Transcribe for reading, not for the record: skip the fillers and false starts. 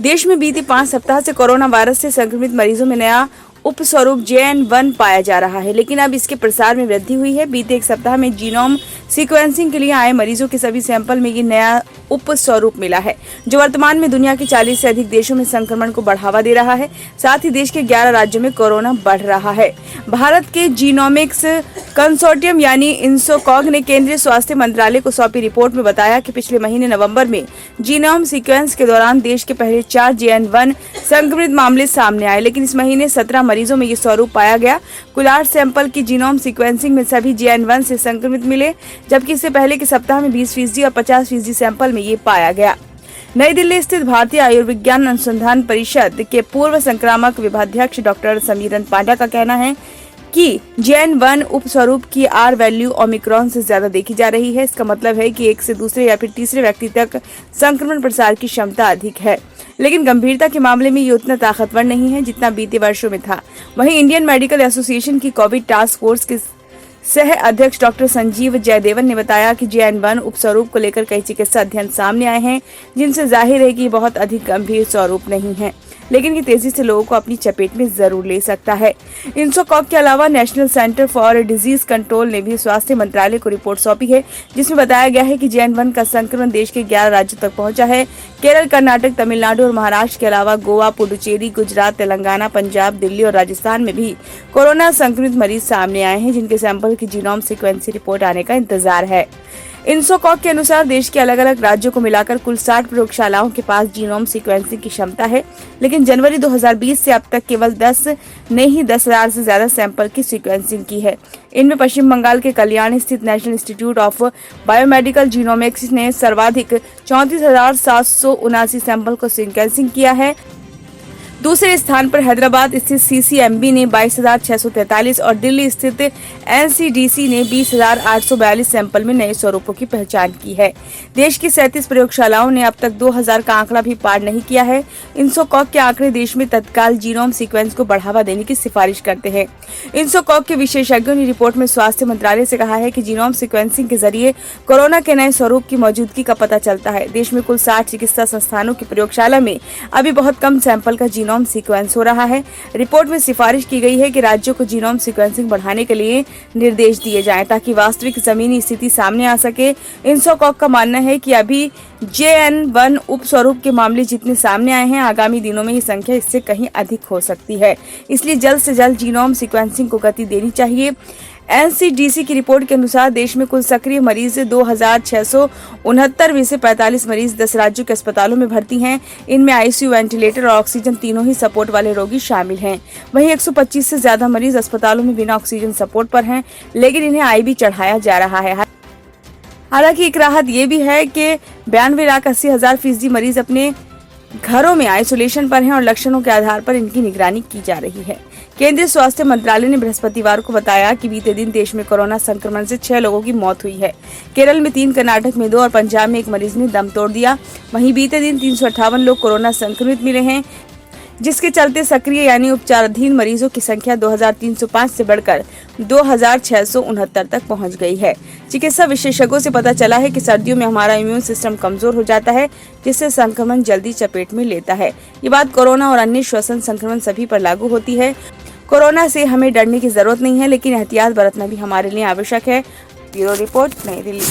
देश में बीते 5 सप्ताह से कोरोना वायरस से संक्रमित मरीजों में नया उपस्वरूप JN.1 पाया जा रहा है, लेकिन अब इसके प्रसार में वृद्धि हुई है। बीते एक सप्ताह में जीनोम सीक्वेंसिंग के लिए आए मरीजों के सभी सैंपल में ये नया उपस्वरूप मिला है, जो वर्तमान में दुनिया के 40 से अधिक देशों में संक्रमण को बढ़ावा दे रहा है। साथ ही देश के 11 राज्यों में कोरोना बढ़ रहा है। भारत के जीनोमिक्स कंसोर्टियम यानी इंसोकॉग ने केंद्रीय स्वास्थ्य मंत्रालय को सौंपी रिपोर्ट में बताया कि पिछले महीने नवंबर में जीनोम सीक्वेंस के दौरान देश के पहले 4 JN.1 संक्रमित मामले सामने आए, लेकिन इस महीने 17 मरीजों में ये स्वरूप पाया गया। कुल 8 सैंपल की जीनोम सीक्वेंसिंग में सभी JN.1 से संक्रमित मिले, जबकि इससे पहले के सप्ताह में 20% और 50% सैंपल में ये पाया गया। नई दिल्ली स्थित भारतीय आयुर्विज्ञान अनुसंधान परिषद के पूर्व संक्रामक विभागाध्यक्ष डॉक्टर समीरन पांड्या का कहना है कि JN.1 उपस्वरूप की R वैल्यू ओमिक्रॉन से ज्यादा देखी जा रही है। इसका मतलब है कि एक से दूसरे या फिर तीसरे व्यक्ति तक संक्रमण प्रसार की क्षमता अधिक है, लेकिन गंभीरता के मामले में ये उतना ताकतवर नहीं है जितना बीते वर्षों में था। वहीं इंडियन मेडिकल एसोसिएशन की कोविड टास्क फोर्स के सह अध्यक्ष डॉक्टर संजीव जयदेवन ने बताया कि JN.1 उपस्वरूप को लेकर कई चिकित्सा अध्ययन सामने आए हैं, जिनसे जाहिर है कि बहुत अधिक गंभीर स्वरूप नहीं है, लेकिन ये तेजी से लोगों को अपनी चपेट में जरूर ले सकता है। इंसोकॉग के अलावा national centre for disease control ने भी स्वास्थ्य मंत्रालय को रिपोर्ट सौंपी है, जिसमें बताया गया है कि JN.1 का संक्रमण देश के 11 राज्यों तक पहुंचा है। केरल, कर्नाटक, तमिलनाडु और महाराष्ट्र के अलावा गोवा, पुडुचेरी, गुजरात, तेलंगाना, पंजाब, दिल्ली और राजस्थान में भी कोरोना संक्रमित मरीज सामने आए हैं, जिनके सैंपल की जीनोम सीक्वेंसिंग रिपोर्ट आने का इंतजार है। इंसोकॉग के अनुसार देश के अलग अलग राज्यों को मिलाकर कुल 60 प्रयोगशालाओं के पास जीनोम सीक्वेंसिंग की क्षमता है, लेकिन जनवरी 2020 से अब तक केवल 10 ने ही 10,000 से ज्यादा सैंपल की सीक्वेंसिंग की है। इनमें पश्चिम बंगाल के कल्याण स्थित national institute of biomedical genomics ने सर्वाधिक 34,779 सैंपल को सीक्वेंसिंग किया है। दूसरे स्थान पर हैदराबाद स्थित CCMB ने 22,643 और दिल्ली स्थित NCDC ने 20,842 सैंपल में नए स्वरूपों की पहचान की है। देश की 37 प्रयोगशालाओं ने अब तक 2,000 का आंकड़ा भी पार नहीं किया है। इंसोकॉग के आंकड़े देश में तत्काल जीनोम सीक्वेंस को बढ़ावा देने की सिफारिश करते हैं। इंसोकॉग के विशेषज्ञों ने रिपोर्ट में स्वास्थ्य मंत्रालय से कहा है कि जीनोम सीक्वेंसिंग के जरिए कोरोना के नए स्वरूप की मौजूदगी का पता चलता है। देश में कुल 60 चिकित्सा संस्थानों की प्रयोगशाला में अभी बहुत कम सैंपल का जीनोम सीक्वेंस हो रहा है। रिपोर्ट में सिफारिश की गई है कि राज्यों को जीनोम सीक्वेंसिंग बढ़ाने के लिए निर्देश दिए जाएं, ताकि वास्तविक जमीनी स्थिति सामने आ सके। इंसोकॉग का मानना है कि अभी JN.1 उपस्वरूप के मामले जितने सामने आए हैं, आगामी दिनों में ये संख्या इससे कहीं अधिक हो सकती है। इसलिए जल्द से जल्द जीनोम सीक्वेंसिंग को गति देनी चाहिए। NCDC की रिपोर्ट के अनुसार देश में कुल सक्रिय मरीज 2,669 में से 45 मरीज 10 राज्यों के अस्पतालों में भर्ती हैं। इनमें ICU, वेंटिलेटर और ऑक्सीजन तीनों ही सपोर्ट वाले रोगी शामिल हैं। वहीं 125 से ज्यादा मरीज अस्पतालों में बिना ऑक्सीजन सपोर्ट पर हैं, लेकिन इन्हें IV चढ़ाया जा रहा है। हालांकि एक राहत ये भी है कि 92,80,000 मरीज अपने घरों में आइसोलेशन पर हैं और लक्षणों के आधार पर इनकी निगरानी की जा रही है। केंद्रीय स्वास्थ्य मंत्रालय ने बृहस्पतिवार को बताया कि बीते दिन देश में कोरोना संक्रमण से 6 लोगों की मौत हुई है। केरल में 3, कर्नाटक में 2 और पंजाब में 1 मरीज ने दम तोड़ दिया। वहीं बीते दिन 358 लोग कोरोना संक्रमित मिले हैं, जिसके चलते सक्रिय यानी उपचाराधीन मरीजों की संख्या 2,305 से बढ़कर 2,669 तक पहुंच गई है। चिकित्सा विशेषज्ञों से पता चला है कि सर्दियों में हमारा इम्यून सिस्टम कमजोर हो जाता है, जिससे संक्रमण जल्दी चपेट में लेता है। ये बात कोरोना और अन्य श्वसन संक्रमण सभी पर लागू होती है। कोरोना से हमें डरने की जरूरत नहीं है, लेकिन एहतियात बरतना भी हमारे लिए आवश्यक है। ब्यूरो रिपोर्ट, नई दिल्ली।